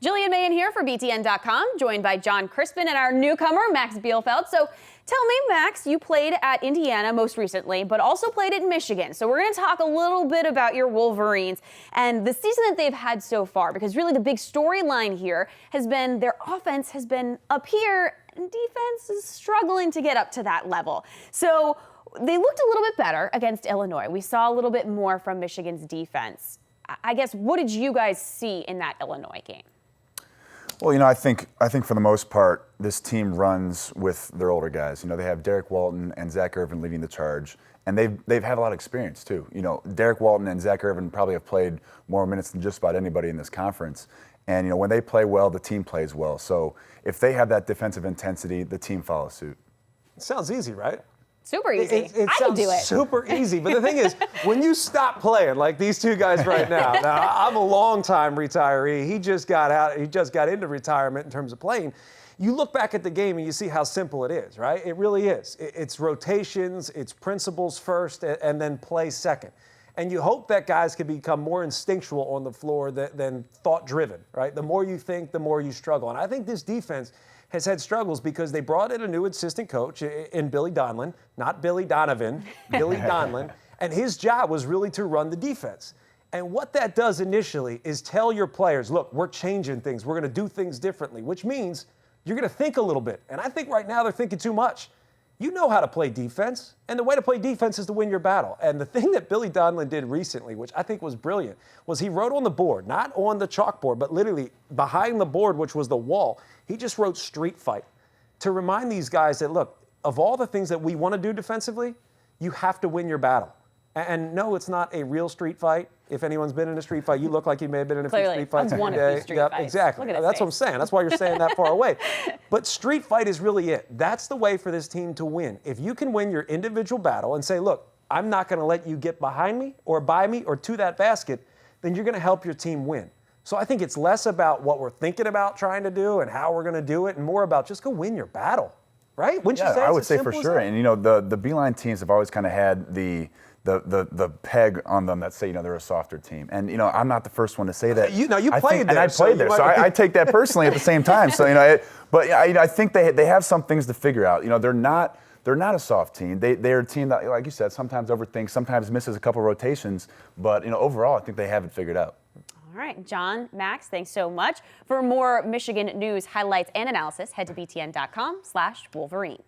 Jillian Mahen here for BTN.com, joined by Jon Crispin and our newcomer, Max Bielfeldt. So tell me, Max, you played at Indiana most recently, but also played at Michigan. So we're going to talk a little bit about your Wolverines and the season that they've had so far, because really the big storyline here has been their offense has been up here and defense is struggling to get up to that level. So they looked a little bit better against Illinois. We saw a little bit more from Michigan's defense. I guess, what did you guys see in that Illinois game? Well, I think for the most part, this team runs with their older guys. They have Derek Walton and Zach Irvin leading the charge, and they've had a lot of experience too. Derek Walton and Zach Irvin probably have played more minutes than just about anybody in this conference. And when they play well, the team plays well. So if they have that defensive intensity, the team follows suit. It sounds easy, right? Super easy. It I can do it. Super easy. But the thing is, when you stop playing, like these two guys right now, I'm a long-time retiree. He just got out. He just got into retirement in terms of playing. You look back at the game and you see how simple it is, right? It really is. It's rotations, it's principles first, and then play second. And you hope that guys can become more instinctual on the floor than thought-driven, right? The more you think, the more you struggle. And I think this defense has had struggles because they brought in a new assistant coach in Billy Donlin, not Billy Donovan, Billy Donlin, and his job was really to run the defense. And what that does initially is tell your players, look, we're changing things. We're going to do things differently, which means you're going to think a little bit. And I think right now they're thinking too much. You know how to play defense, and the way to play defense is to win your battle. And the thing that Billy Donlin did recently, which I think was brilliant, was he wrote on the board, not on the chalkboard, but literally behind the board, which was the wall, he just wrote street fight to remind these guys that, look, of all the things that we want to do defensively, you have to win your battle. And no, it's not a real street fight. If anyone's been in a street fight, you look like you may have been in a few street fights. I've won a few street fights. Exactly. That's what I'm saying. That's why you're saying that far away. But street fight is really it. That's the way for this team to win. If you can win your individual battle and say, look, I'm not going to let you get behind me or by me or to that basket, then you're going to help your team win. So I think it's less about what we're thinking about trying to do and how we're going to do it and more about just go win your battle, right? Wouldn't you say? I would say for sure. And, the Beeline teams have always kind of had the peg on them that say, they're a softer team. And, I'm not the first one to say that. You played there. And I played there, so I take that personally at the same time. So, but I think they have some things to figure out. They're not a soft team. They're a team that, like you said, sometimes overthinks, sometimes misses a couple rotations. But, overall, I think they have it figured out. All right, Jon, Max, thanks so much. For more Michigan news, highlights, and analysis, head to btn.com/Wolverines.